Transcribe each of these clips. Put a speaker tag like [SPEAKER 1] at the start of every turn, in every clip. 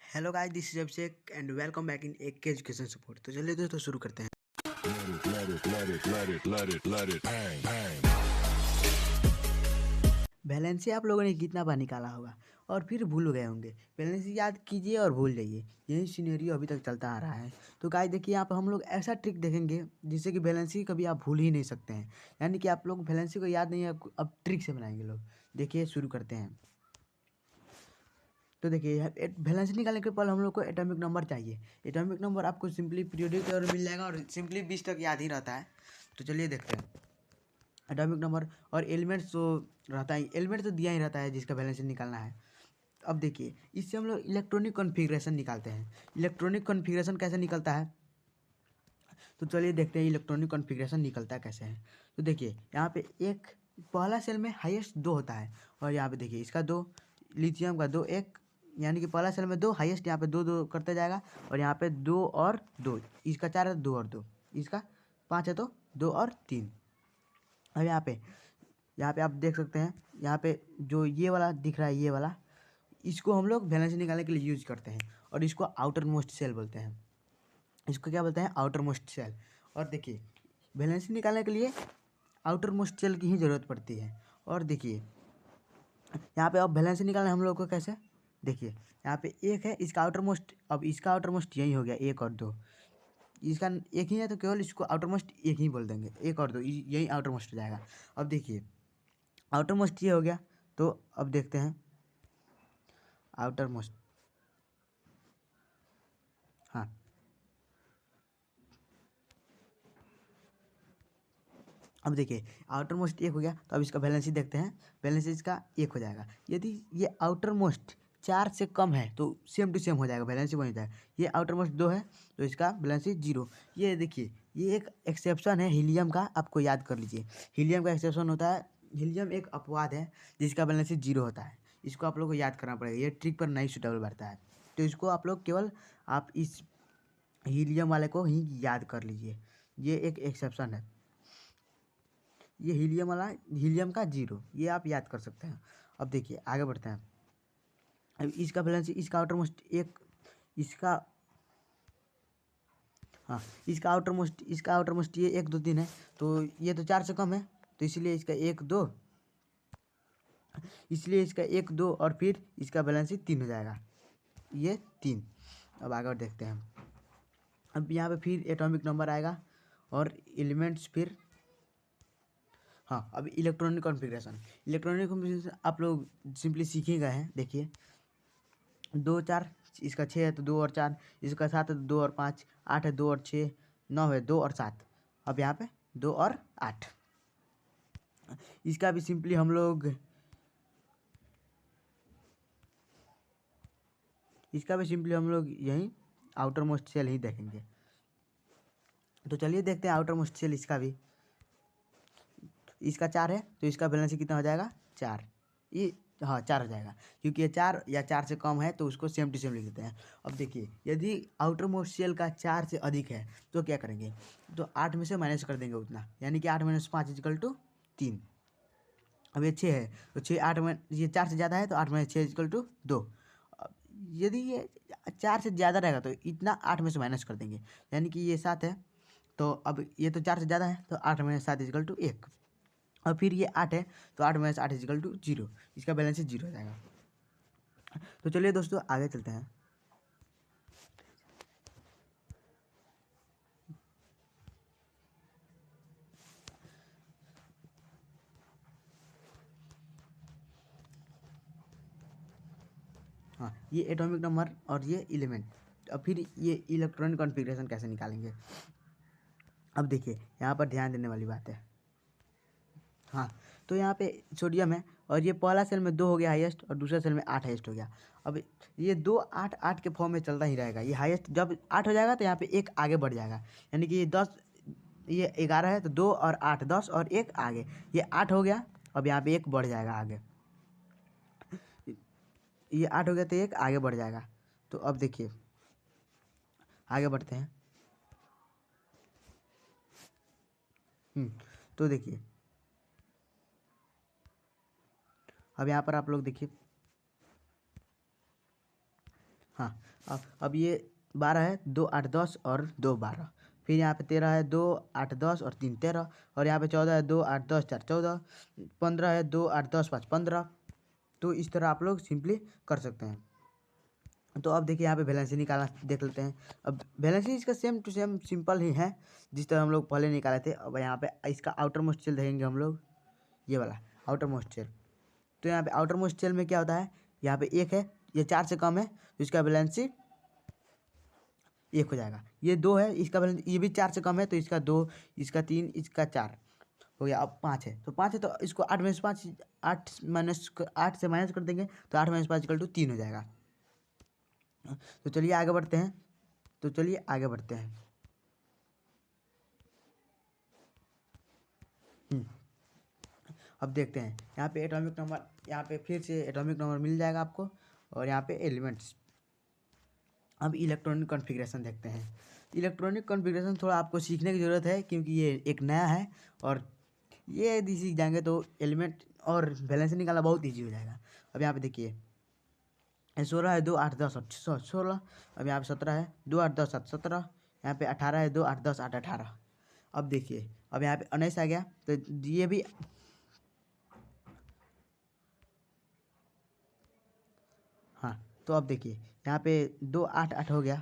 [SPEAKER 1] Hello guys, this is Abhishek and welcome back in एक के education support. तो चलिए दोस्तों शुरू करते हैं। बैलेंस आप लोगों ने कितना बार निकाला होगा और फिर भूल गए होंगे। बैलेंस याद कीजिए और भूल जाइए, यही सिनेरियो अभी तक चलता आ रहा है। तो गाइस देखिए, यहाँ पर हम लोग ऐसा ट्रिक देखेंगे जिससे कि बैलेंस कभी आप भूल ही नहीं सकते हैं। यानी कि आप लोग बैलेंस को याद नहीं है, अब ट्रिक से बनाएंगे लोग। देखिए शुरू करते हैं। तो देखिए बैलेंस निकालने के पहले हम लोग को एटॉमिक नंबर चाहिए। एटॉमिक नंबर आपको सिंपली पीरियोडिक और मिल जाएगा और सिंपली 20 तक याद ही रहता है। तो चलिए देखते हैं एटॉमिक नंबर और एलिमेंट्स तो रहता है, एलिमेंट तो दिया ही रहता है जिसका बैलेंस निकालना है। अब देखिए इससे हम लोग इलेक्ट्रॉनिक कॉन्फ़िगरेशन निकालते हैं। इलेक्ट्रॉनिक कॉन्फ़िगरेशन कैसे निकलता है, तो चलिए देखते हैं इलेक्ट्रॉनिक कॉन्फ़िगरेशन निकलता है कैसे है। तो देखिए यहाँ पे एक पहला सेल में हाईएस्ट 2 होता है और यहाँ पे देखिए इसका 2, लिथियम का 2, एक, यानी कि पहला सेल में 2 हाईएस्ट, यहाँ पे 2 2 करते जाएगा और यहाँ पे 2 और 2, इसका 4 है 2 और 2, इसका 5 है तो 2 और 3। और यहाँ पे आप देख सकते हैं, यहाँ पे जो ये वाला दिख रहा है, ये वाला, इसको हम लोग बैलेंस निकालने के लिए यूज करते हैं और इसको आउटर मोस्ट सेल बोलते हैं। इसको क्या बोलते हैं, आउटर मोस्ट सेल। और देखिए बैलेंस निकालने के लिए आउटर मोस्ट सेल की ही ज़रूरत पड़ती है। और देखिए यहाँ पे अब बैलेंस निकालना हम लोग को कैसे, देखिए यहाँ पे एक है, इसका आउटर मोस्ट, अब इसका आउटर मोस्ट यही हो गया 1 और 2, इसका एक ही है तो केवल इसको आउटर मोस्ट एक ही बोल देंगे, 1 और 2 यही आउटर मोस्ट हो जाएगा। अब देखिए आउटर मोस्ट ये हो गया, तो अब देखते हैं आउटर मोस्ट। हाँ, अब देखिए आउटर मोस्ट 1 हो गया, तो अब इसका बैलेंस ही देखते हैं। बैलेंस इसका 1 हो जाएगा। यदि ये आउटर मोस्ट 4 से कम है तो सेम टू सेम हो जाएगा, बैलेंस ही बन जाएगा। ये आउटर मोस्ट 2 है तो इसका बैलेंस ही 0। ये देखिए ये एक एक्सेप्शन है हीलियम का, आपको याद कर लीजिए। हीलियम का एक्सेप्शन होता है, हीलियम एक अपवाद है जिसका बैलेंस ही 0 होता है। इसको आप लोग को याद करना पड़ेगा, ये ट्रिक पर नहीं सूटेबल बैठता है। तो इसको आप लोग केवल आप इस हीलियम वाले को ही याद कर लीजिए, ये एक एक्सेप्शन है। ये हीलियम वाला, हीलियम का 0, ये आप याद कर सकते हैं। अब देखिए आगे बढ़ते हैं। अब इसका बैलेंस, इसका आउटर मोस्ट 1, इसका, हाँ इसका आउटर मोस्ट ये 1 2 3 है, तो ये तो 4 से कम है, तो इसलिए इसका 1 2, इसलिए इसका 1 2 और फिर इसका बैलेंस ही 3 हो जाएगा, ये 3। अब आगे देखते हैं। अब यहाँ पे फिर एटॉमिक नंबर आएगा और एलिमेंट्स फिर, हाँ अब इलेक्ट्रॉनिक कॉन्फ़िगरेशन। इलेक्ट्रॉनिक कॉन्फ़िगरेशन आप लोग सिंपली सीख ही गए हैं। देखिए 2 4, इसका 6 है तो 2 और 4, इसका 7 है तो 2 और 5, 8 है 2 और 6, 9 है 2 और 7। अब यहाँ पे 2 और 8, इसका भी सिंपली हम लोग, यहीं आउटर मोस्ट सेल ही देखेंगे। तो चलिए देखते हैं आउटर मोस्ट सेल इसका भी। इसका 4 है तो इसका बैलेंस कितना हो जाएगा, 4। ये, हाँ 4 हो जाएगा, क्योंकि ये 4 या 4 से कम है तो उसको सेम टू सेम लिख देते हैं। अब देखिए यदि आउटर मोस्ट सेल का 4 से अधिक है तो क्या करेंगे, तो 8 में से माइनस कर देंगे उतना, यानी कि 8 - 5 इक्वल टू 3। अब ये 6 है तो 6 8 में, ये 4 से ज़्यादा है तो 8 - 6 इक्वल टू 2। यदि ये 4 से ज़्यादा रहेगा तो इतना 8 में से माइनस कर देंगे, यानी कि ये 7 है, तो अब ये तो 4 से ज़्यादा है तो 8 - 7 इक्वल टू 1। और फिर ये 8 है तो 8 - 8 इक्वल टू 0, इसका बैलेंस 0 हो जाएगा। तो चलिए दोस्तों आगे चलते हैं। हाँ ये एटॉमिक नंबर और ये एलिमेंट। अब फिर ये इलेक्ट्रॉनिक कॉन्फ़िगरेशन कैसे निकालेंगे। अब देखिए यहाँ पर ध्यान देने वाली बात है। हाँ तो यहाँ पे सोडियम है और ये पहला सेल में 2 हो गया हाईएस्ट और दूसरे सेल में 8 हाईएस्ट हो गया। अब ये 2 8 8 के फॉर्म में चलता ही रहेगा। ये हाईएस्ट जब 8 हो जाएगा तो यहाँ पे 1 आगे बढ़ जाएगा, यानी कि ये 10, ये 11 है तो 2 और 8 10 और 1 आगे, ये 8 हो गया। अब यहाँ पे 1 बढ़ जाएगा आगे, ये 8 हो गया तो 1 आगे बढ़ जाएगा। तो अब देखिए आगे बढ़ते हैं। तो देखिए अब यहाँ पर आप लोग देखिए, हाँ, अब ये 12 है, 2 8 10 और 2 12। फिर यहाँ पे 13 है, 2 8 10 और 3 13। और यहाँ पे 14 है, 2 8 10 4 14। 15 है, 2 8 10 5 15। तो इस तरह आप लोग सिंपली कर सकते हैं। तो अब देखिए यहाँ पे वैलेंसी निकालना देख लेते हैं। अब वैलेंसी इसका सेम टू सेम सिंपल ही है जिस तरह हम लोग पहले निकाले थे। अब यहाँ पे इसका आउटर मोस्ट सेल देखेंगे हम लोग, ये वाला आउटर मोस्ट सेल। तो यहाँ पे आउटर मोस्ट सेल में क्या होता है, यहाँ पे 1 है, ये 4 से कम है तो इसका वैलेंसी 1 हो जाएगा। ये 2 है, इसका बैलेंस ये भी 4 से कम है तो इसका 2, इसका 3, इसका 4 हो गया। अब 5 है, तो 5 है तो इसको 8 - 5, 8 से माइनस कर देंगे तो 8 - 5 = 3 हो जाएगा। तो चलिए आगे बढ़ते हैं। अब देखते हैं यहाँ पे एटॉमिक नंबर, यहाँ पे फिर से एटॉमिक नंबर मिल जाएगा आपको। और यहाँ पे एलिमेंट्स। अब इलेक्ट्रॉनिक कॉन्फ़िगरेशन देखते हैं। इलेक्ट्रॉनिक कॉन्फ़िगरेशन थोड़ा आपको सीखने की ज़रूरत है क्योंकि ये एक नया है। और ये यदि सीख जाएंगे तो एलिमेंट और बैलेंस निकालना बहुत ईजी हो जाएगा। अब यहाँ पे देखिए 16 है, 2 8 10 और 16। अब यहाँ पे 17 है, 2 8 10 7 17। यहाँ पे 18 है, 2 8 10 8 18। अब देखिए अब यहाँ पे 19 आ गया तो ये भी, हाँ। तो अब देखिए यहाँ पे 2 8 8 हो गया।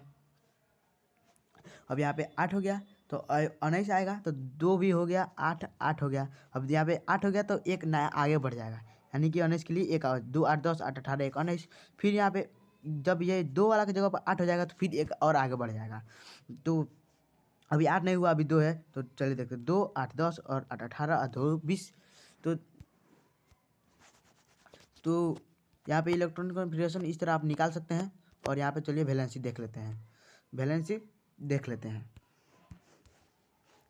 [SPEAKER 1] अब यहाँ पे 8 हो गया तो 19 आएगा तो 2 भी हो गया, 8 8 हो गया। अब यहाँ पे 8 हो गया तो एक नया आगे बढ़ जाएगा, यानी कि 19 के लिए एक 2 8 10 8 18 1 19। फिर यहाँ पे जब ये 2 वाला की जगह पर 8 हो जाएगा तो फिर एक और आगे बढ़ जाएगा। तो अभी 8 नहीं हुआ, अभी 2 है। तो चलिए देखते 2 8 10 और 8 18 और 2 20। तो यहाँ पे इलेक्ट्रॉनिक कॉन्फ़िगरेशन इस तरह आप निकाल सकते हैं। और यहाँ पे चलिए वैलेंसी देख लेते हैं।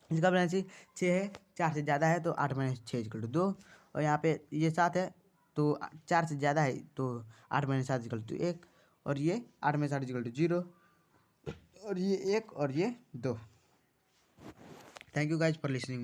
[SPEAKER 1] इसका वैलेंसी 6 है, 4 से ज़्यादा है तो 8 - 6 = 2। और यहाँ पे ये 7 है तो 4 से ज़्यादा है तो 8 - 7 = 1। और ये 8 - 7 = 0। और ये 1 और ये 2। Thank you guys for listening.